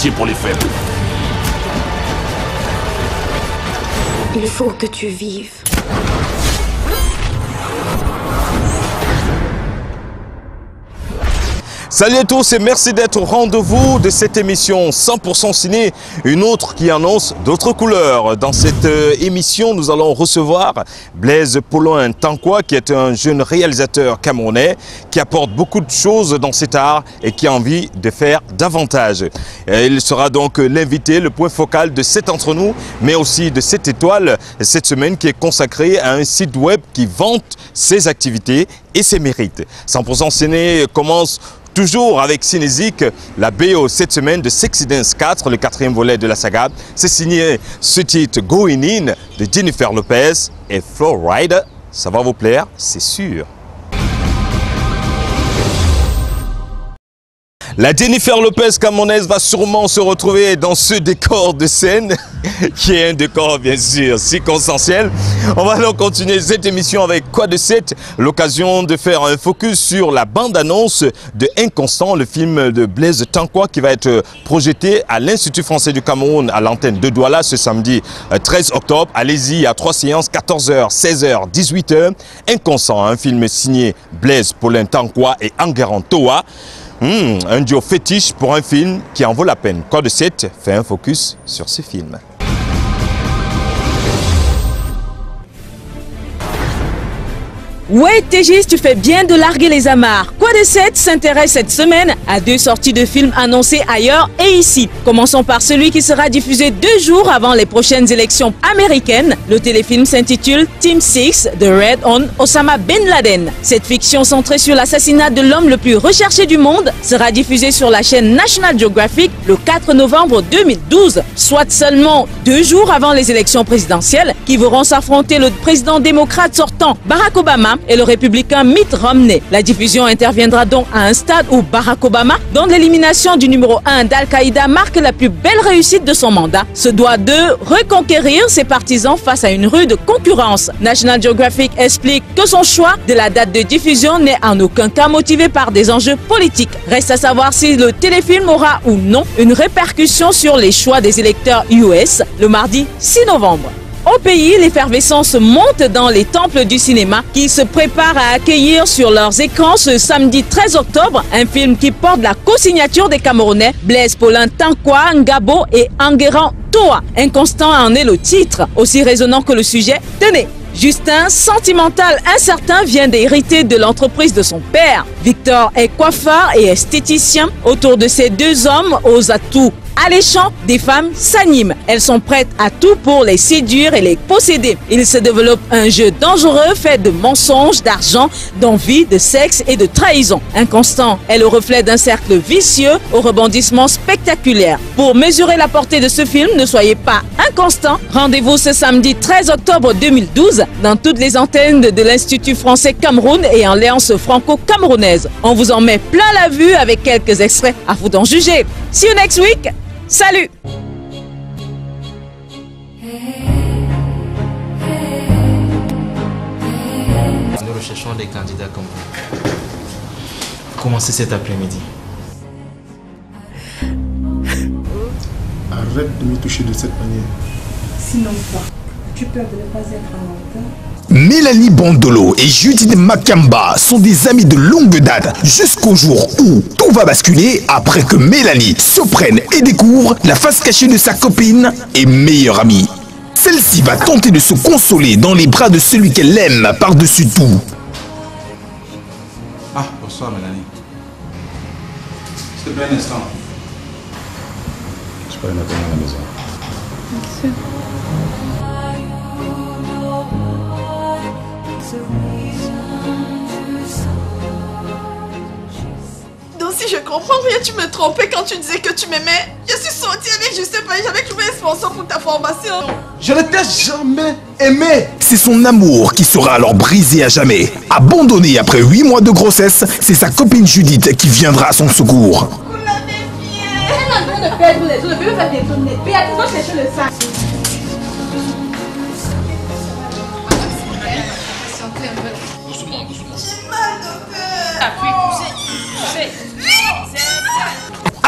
pitié pour les faibles. Il faut que tu vives. Salut à tous et merci d'être au rendez-vous de cette émission 100% ciné, une autre qui annonce d'autres couleurs. Dans cette émission, nous allons recevoir Blaise Polin-Tankwa, qui est un jeune réalisateur camerounais qui apporte beaucoup de choses dans cet art et qui a envie de faire davantage. Il sera donc l'invité, le point focal de cet entre nous, mais aussi de cette étoile cette semaine qui est consacrée à un site web qui vante ses activités et ses mérites. 100% ciné commence toujours avec Cinésique, la BO cette semaine de Sexy Dance 4, le 4e volet de la saga. C'est signé ce titre Going In de Jennifer Lopez et Flo Rida. Ça va vous plaire, c'est sûr. La Jennifer Lopez camerounaise va sûrement se retrouver dans ce décor de scène, qui est un décor bien sûr circonstanciel. On va donc continuer cette émission avec Quoi de 7, l'occasion de faire un focus sur la bande-annonce de Inconstant, le film de Blaise Tankwa qui va être projeté à l'Institut français du Cameroun à l'antenne de Douala ce samedi 13 octobre. Allez-y, à 3 séances, 14h, 16h, 18h. Inconstant, un film signé Blaise Polin-Tankwa et Enguerrand Toa. Un duo fétiche pour un film qui en vaut la peine. Quoi de 7 fait un focus sur ce film. Ouais, Tégis, tu fais bien de larguer les amarres. Quoi de 7 s'intéresse cette semaine à 2 sorties de films annoncées ailleurs et ici. Commençons par celui qui sera diffusé 2 jours avant les prochaines élections américaines. Le téléfilm s'intitule Team 6 The Raid on Osama Bin Laden. Cette fiction centrée sur l'assassinat de l'homme le plus recherché du monde sera diffusée sur la chaîne National Geographic le 4 novembre 2012, soit seulement 2 jours avant les élections présidentielles qui verront s'affronter le président démocrate sortant Barack Obama et le républicain Mitt Romney. La diffusion interviendra donc à un stade où Barack Obama, dont l'élimination du numéro 1 d'Al-Qaïda marque la plus belle réussite de son mandat, se doit de reconquérir ses partisans face à une rude concurrence. National Geographic explique que son choix de la date de diffusion n'est en aucun cas motivé par des enjeux politiques. Reste à savoir si le téléfilm aura ou non une répercussion sur les choix des électeurs US le mardi 6 novembre. Au pays, l'effervescence monte dans les temples du cinéma qui se préparent à accueillir sur leurs écrans ce samedi 13 octobre un film qui porte la co-signature des Camerounais Blaise Polin-Tankwa, Ngabo et Enguerrand Toa. Inconstant en est le titre, aussi résonnant que le sujet. Tenez, Justin, sentimental incertain, vient d'hériter de l'entreprise de son père. Victor est coiffeur et esthéticien. Autour de ces 2 hommes aux atouts alléchants, des femmes s'animent. Elles sont prêtes à tout pour les séduire et les posséder. Il se développe un jeu dangereux fait de mensonges, d'argent, d'envie, de sexe et de trahison. Inconstant est le reflet d'un cercle vicieux au rebondissement spectaculaire. Pour mesurer la portée de ce film, ne soyez pas inconstant. Rendez-vous ce samedi 13 octobre 2012 dans toutes les antennes de l'Institut français Cameroun et en Alliance franco-camerounaise. On vous en met plein la vue avec quelques extraits à vous d'en juger. See you next week. Salut! Nous recherchons des candidats comme vous. Commencez cet après-midi. Arrête de me toucher de cette manière. Sinon quoi? Tu peur de ne pas être en hauteur? Mélanie Bondolo et Judith Makamba sont des amies de longue date jusqu'au jour où tout va basculer après que Mélanie se prenne et découvre la face cachée de sa copine et meilleure amie. Celle-ci va tenter de se consoler dans les bras de celui qu'elle aime par-dessus tout. Ah, bonsoir Mélanie. S'il te plaît un instant. Je peux aller m'attendre à la maison. Merci. Donc si je comprends rien, tu me trompais quand tu disais que tu m'aimais. Je suis sortie avec, je sais pas, j'avais trouvé un sponsor pour ta formation. Je ne t'ai jamais aimé. C'est son amour qui sera alors brisé à jamais. Abandonné après 8 mois de grossesse, c'est sa copine Judith qui viendra à son secours. Vous l'avez fié. Elle est en train de perdre les autres, le bébé va bientôt naître. Béatrice, va chercher le sac.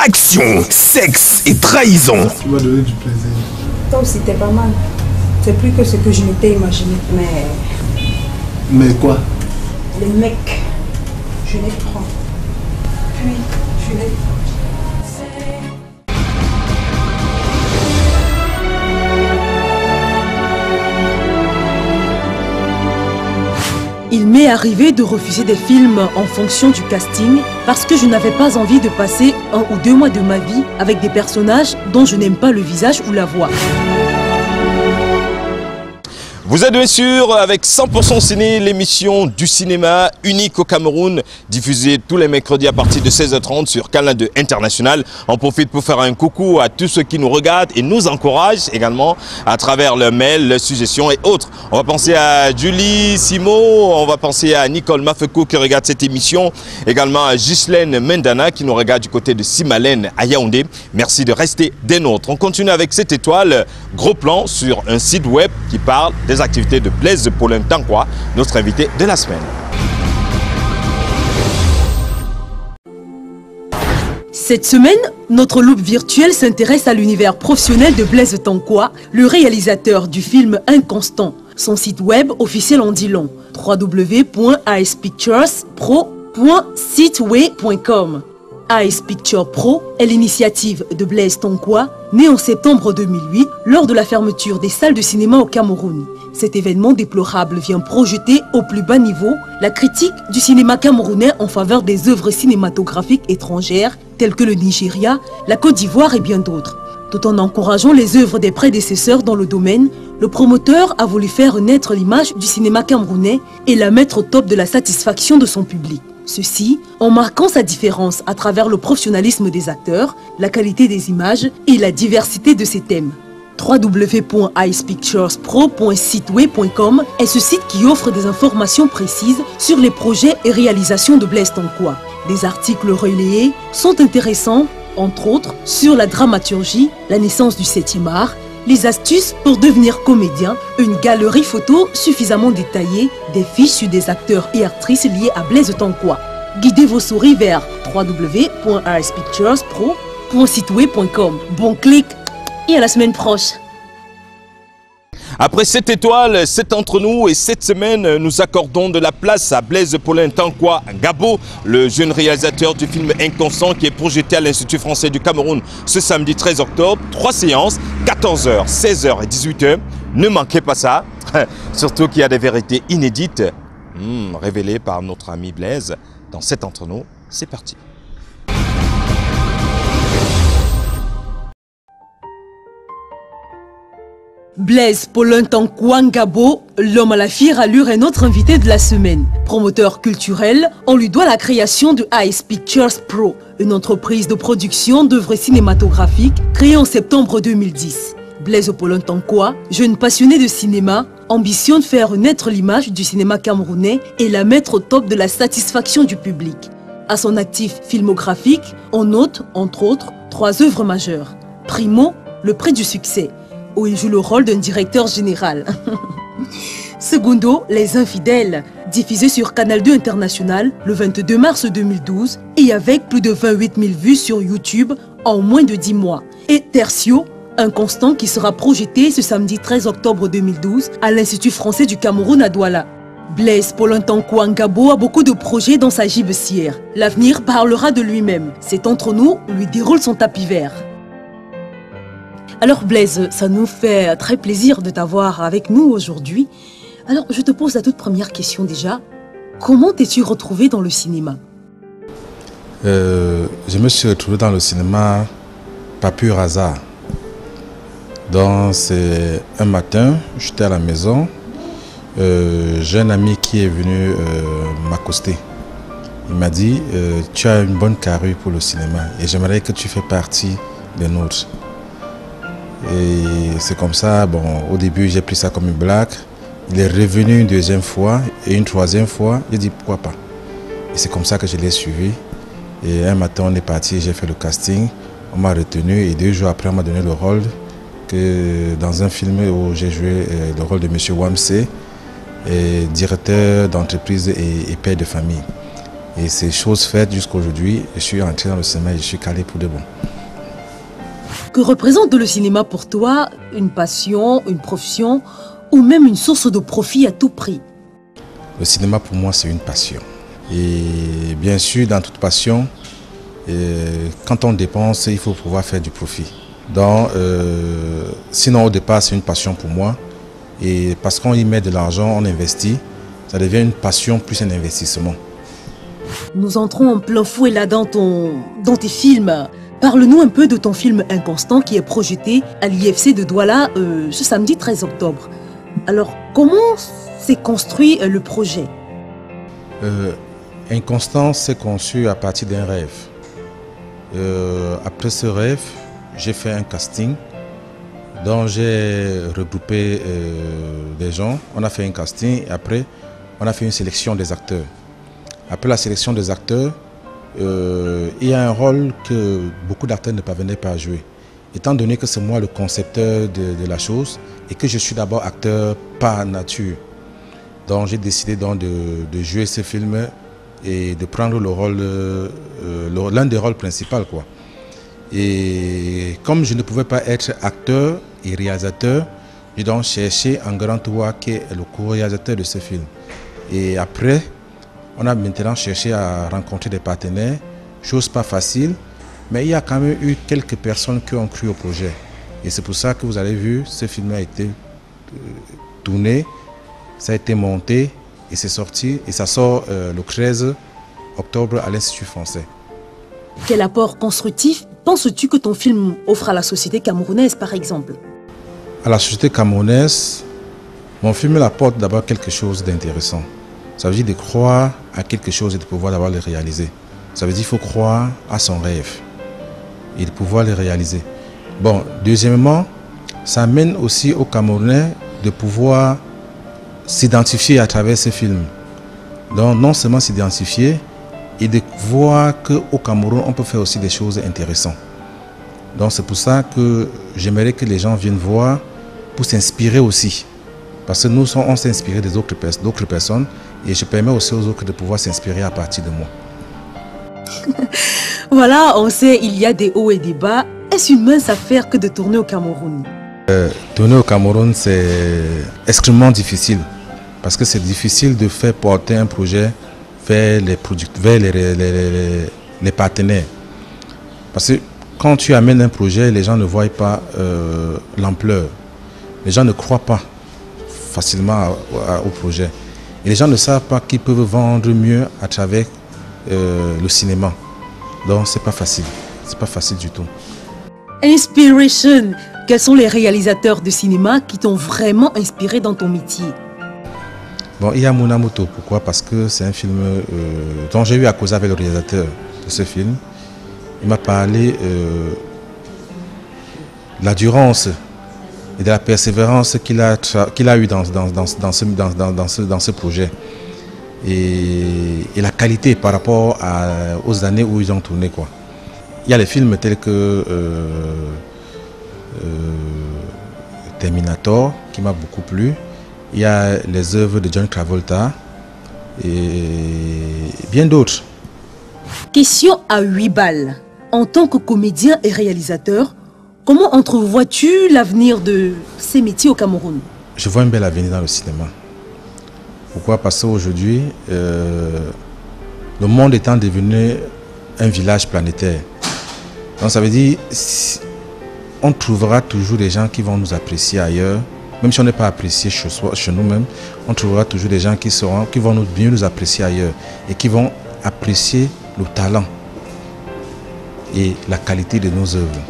action, sexe et trahison. Tu m'as donné du plaisir. Toi aussi, t'es pas mal. C'est plus que ce que je m'étais imaginé. Mais quoi? Les mecs, je les prends. Puis, je les prends. Il m'est arrivé de refuser des films en fonction du casting parce que je n'avais pas envie de passer 1 ou 2 mois de ma vie avec des personnages dont je n'aime pas le visage ou la voix. Vous êtes bien sûr avec 100% Ciné, l'émission du cinéma unique au Cameroun, diffusée tous les mercredis à partir de 16h30 sur Canal 2 International. On profite pour faire un coucou à tous ceux qui nous regardent et nous encouragent également à travers leurs mails, leurs suggestions et autres. On va penser à Julie Simo, on va penser à Nicole Mafeko qui regarde cette émission, également à Ghislaine Mendana qui nous regarde du côté de Simalène à Yaoundé. Merci de rester des nôtres. On continue avec cette étoile, gros plan sur un site web qui parle des activités de Blaise Paulin Tankoua, notre invité de la semaine. Cette semaine, notre loupe virtuelle s'intéresse à l'univers professionnel de Blaise Tankoua, le réalisateur du film Inconstant. Son site web officiel en dit long, www.aspicturespro.siteway.com. Ice Picture Pro est l'initiative de Blaise Tankoua, né en septembre 2008 lors de la fermeture des salles de cinéma au Cameroun. Cet événement déplorable vient projeter au plus bas niveau la critique du cinéma camerounais en faveur des œuvres cinématographiques étrangères telles que le Nigeria, la Côte d'Ivoire et bien d'autres. Tout en encourageant les œuvres des prédécesseurs dans le domaine, le promoteur a voulu faire naître l'image du cinéma camerounais et la mettre au top de la satisfaction de son public. Ceci en marquant sa différence à travers le professionnalisme des acteurs, la qualité des images et la diversité de ses thèmes. www.icepicturespro.siteway.com est ce site qui offre des informations précises sur les projets et réalisations de Blaise Tankoua. Des articles relayés sont intéressants, entre autres, sur la dramaturgie, la naissance du 7e art, les astuces pour devenir comédien, une galerie photo suffisamment détaillée, des fiches sur des acteurs et actrices liés à Blaise Tankoua. Guidez vos souris vers www.icepicturespro.siteway.com. Bon clic et à la semaine prochaine. Après cette étoile, c'est entre nous et cette semaine, nous accordons de la place à Blaise Paulin Tankoua Gabo, le jeune réalisateur du film Inconstant qui est projeté à l'Institut français du Cameroun ce samedi 13 octobre. 3 séances, 14h, 16h et 18h. Ne manquez pas ça, surtout qu'il y a des vérités inédites révélées par notre ami Blaise. Dans cet entre nous, c'est parti. Blaise Paulin Tankoua Gabo, l'homme à la fière allure, est notre invité de la semaine. Promoteur culturel, on lui doit la création de Ice Pictures Pro, une entreprise de production d'œuvres cinématographiques créée en septembre 2010. Blaise Paulin Tankoua, jeune passionné de cinéma, ambitionne faire naître l'image du cinéma camerounais et la mettre au top de la satisfaction du public. À son actif filmographique, on note, entre autres, 3 œuvres majeures. Primo, le prix du succès, où il joue le rôle d'un directeur général. Segundo, Les Infidèles, diffusé sur Canal 2 International le 22 mars 2012 et avec plus de 28 000 vues sur YouTube en moins de 10 mois. Et Tertio, Inconstant, qui sera projeté ce samedi 13 octobre 2012 à l'Institut français du Cameroun à Douala. Blaise Paulin Tankoua Gabo a beaucoup de projets dans sa gibecière. L'avenir parlera de lui-même. C'est entre nous, lui déroule son tapis vert. Alors Blaise, ça nous fait très plaisir de t'avoir avec nous aujourd'hui. Alors je te pose la toute première question déjà. Comment t'es-tu retrouvé dans le cinéma? Je me suis retrouvé dans le cinéma par pur hasard. Donc c'est un matin, j'étais à la maison, j'ai un ami qui est venu m'accoster. Il m'a dit, tu as une bonne carrure pour le cinéma et j'aimerais que tu fasses partie des nôtres. Et c'est comme ça, bon, au début j'ai pris ça comme une blague. Il est revenu une 2e fois et une 3e fois. J'ai dit pourquoi pas. Et c'est comme ça que je l'ai suivi. Et un matin on est parti, j'ai fait le casting. On m'a retenu et 2 jours après on m'a donné le rôle dans un film où j'ai joué le rôle de M. Wamsé, directeur d'entreprise et père de famille. Et c'est chose faite jusqu'aujourd'hui. Je suis entré dans le cinéma et je suis calé pour de bon. Que représente le cinéma pour toi? Une passion, une profession ou même une source de profit à tout prix? Le cinéma pour moi c'est une passion. Et bien sûr dans toute passion, quand on dépense, il faut pouvoir faire du profit. Donc, sinon au départ c'est une passion pour moi. Et parce qu'on y met de l'argent, on investit, ça devient une passion plus un investissement. Nous entrons en plein fouet là dans tes films. Parle-nous un peu de ton film Inconstant qui est projeté à l'IFC de Douala ce samedi 13 octobre. Alors, comment s'est construit le projet? Inconstant s'est conçu à partir d'un rêve. Après ce rêve, j'ai fait un casting dont j'ai regroupé des gens. On a fait un casting et après, on a fait une sélection des acteurs. Après la sélection des acteurs, il y a un rôle que beaucoup d'acteurs ne parvenaient pas à jouer. Étant donné que c'est moi le concepteur de la chose et que je suis d'abord acteur par nature. Donc j'ai décidé donc de jouer ce film et de prendre le rôle, l'un des rôles principaux, quoi. Et comme je ne pouvais pas être acteur et réalisateur, j'ai donc cherché un grand Toua qui est le co-réalisateur de ce film. Et après, on a maintenant cherché à rencontrer des partenaires, chose pas facile, mais il y a quand même eu quelques personnes qui ont cru au projet. Et c'est pour ça que vous avez vu, ce film a été tourné, ça a été monté et c'est sorti. Et ça sort le 13 octobre à l'Institut français. Quel apport constructif penses-tu que ton film offre à la société camerounaise, par exemple? À la société camerounaise, mon film apporte d'abord quelque chose d'intéressant. Ça veut dire de croire à quelque chose et de pouvoir d'abord le réaliser. Ça veut dire qu'il faut croire à son rêve et de pouvoir le réaliser. Bon, deuxièmement, ça amène aussi aux Camerounais de pouvoir s'identifier à travers ce film. Donc non seulement s'identifier, et de voir qu'au Cameroun, on peut faire aussi des choses intéressantes. Donc c'est pour ça que j'aimerais que les gens viennent voir pour s'inspirer aussi. Parce que nous, on s'est inspiré des autres personnes et je permets aussi aux autres de pouvoir s'inspirer à partir de moi. Voilà, on sait il y a des hauts et des bas. Est-ce une mince affaire que de tourner au Cameroun? Tourner au Cameroun, c'est extrêmement difficile. Parce que c'est difficile de faire porter un projet vers les partenaires. Parce que quand tu amènes un projet, les gens ne voient pas l'ampleur. Les gens ne croient pas facilement au projet. Et les gens ne savent pas qu'ils peuvent vendre mieux à travers le cinéma. Donc c'est pas facile. C'est pas facile du tout. Inspiration. Quels sont les réalisateurs de cinéma qui t'ont vraiment inspiré dans ton métier? Bon, il y a Munamoto. Pourquoi? Parce que c'est un film dont j'ai eu à causer avec le réalisateur de ce film. Il m'a parlé de l'endurance et de la persévérance qu'il a eu dans ce projet. Et la qualité par rapport aux années où ils ont tourné, quoi. Il y a les films tels que Terminator, qui m'a beaucoup plu. Il y a les œuvres de John Travolta et bien d'autres. Question à 8 balles. En tant que comédien et réalisateur, comment entrevois-tu l'avenir de ces métiers au Cameroun? Je vois un bel avenir dans le cinéma. Pourquoi? Parce qu'aujourd'hui, le monde étant devenu un village planétaire. Donc ça veut dire on trouvera toujours des gens qui vont nous apprécier ailleurs. Même si on n'est pas apprécié chez nous-mêmes, on trouvera toujours des gens qui vont mieux nous apprécier ailleurs et qui vont apprécier le talent et la qualité de nos œuvres.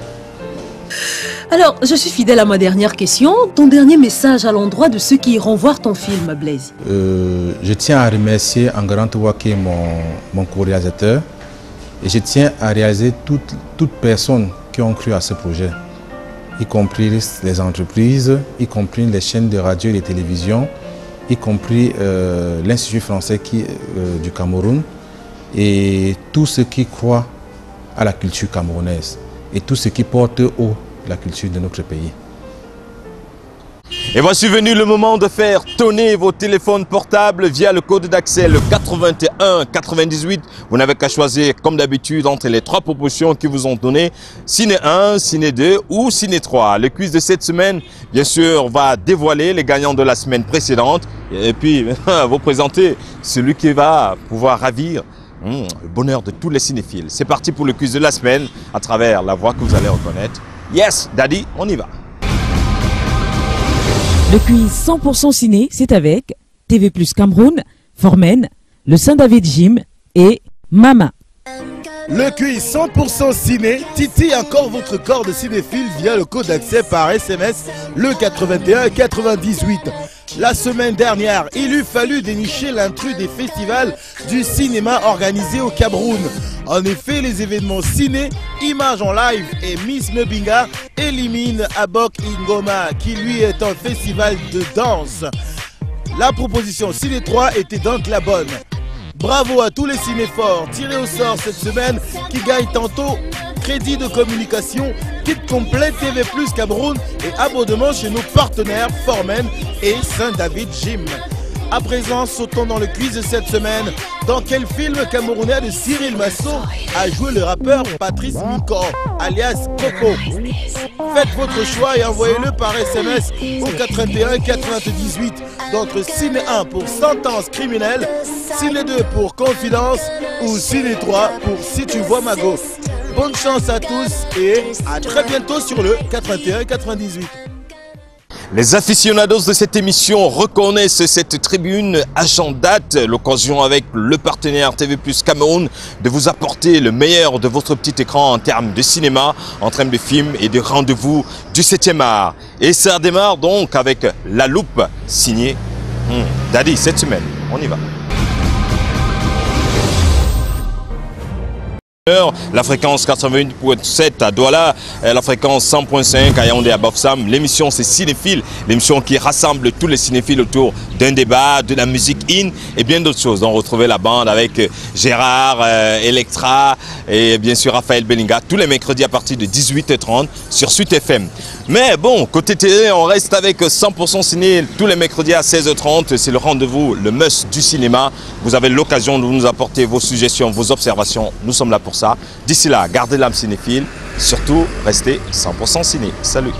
Alors, je suis fidèle à ma dernière question. Ton dernier message à l'endroit de ceux qui iront voir ton film, Blaise? Je tiens à remercier Angaran Toua qui est mon co-réalisateur. Et je tiens à réaliser toutes personnes qui ont cru à ce projet, y compris les entreprises, y compris les chaînes de radio et de télévision, y compris l'Institut français du Cameroun, et tous ceux qui croient à la culture camerounaise, et tous ceux qui portent haut la culture de notre pays. Et voici venu le moment de faire tonner vos téléphones portables via le code d'accès, le 81 98. Vous n'avez qu'à choisir, comme d'habitude, entre les 3 propositions qui vous ont donné, Ciné 1, Ciné 2 ou Ciné 3. Le quiz de cette semaine, bien sûr, va dévoiler les gagnants de la semaine précédente et puis vous présenter celui qui va pouvoir ravir le bonheur de tous les cinéphiles. C'est parti pour le quiz de la semaine à travers la voix que vous allez reconnaître. Yes, Daddy, on y va. Le quiz 100% ciné, c'est avec TV+ Cameroun, Formen, le Saint-David Gym et Mama. Le quiz 100% ciné titille encore votre corps de cinéphile via le code d'accès par SMS, le 81 98. La semaine dernière, il eût fallu dénicher l'intrus des festivals du cinéma organisés au Cameroun. En effet, les événements ciné, Images en live et Miss Mebinga éliminent Abok Ingoma, qui lui est un festival de danse. La proposition Ciné 3 était donc la bonne. Bravo à tous les cinéphores tirés au sort cette semaine qui gagnent tantôt crédit de communication, kit complet TV+ Cameroun et abonnement chez nos partenaires Formen et Saint-David Gym. À présent, sautons dans le quiz de cette semaine. Dans quel film camerounais de Cyril Masso a joué le rappeur Patrice Miko, alias Coco? Faites votre choix et envoyez-le par SMS au 81 98. Donc Ciné 1 pour Sentence criminelle, Ciné 2 pour Confidence ou Ciné 3 pour Si tu vois ma go. Bonne chance à tous et à très bientôt sur le 81 98. Les aficionados de cette émission reconnaissent cette tribune date, l'occasion avec le partenaire TV+ Cameroun de vous apporter le meilleur de votre petit écran en termes de cinéma, en termes de films et de rendez-vous du 7e art. Et ça démarre donc avec La Loupe, signé Daddy cette semaine. On y va. La fréquence 88.7 à Douala, la fréquence 100.5 à Yaoundé à Bafoussam. L'émission c'est Cinéphile, l'émission qui rassemble tous les cinéphiles autour d'un débat, de la musique in et bien d'autres choses. On retrouve la bande avec Gérard, Electra et bien sûr Raphaël Bellinga tous les mercredis à partir de 18h30 sur Suite FM. Mais bon, côté télé, on reste avec 100% ciné tous les mercredis à 16h30. C'est le rendez-vous, le must du cinéma. Vous avez l'occasion de nous apporter vos suggestions, vos observations. Nous sommes là pour ça. D'ici là, gardez l'âme cinéphile. Surtout, restez 100% ciné. Salut!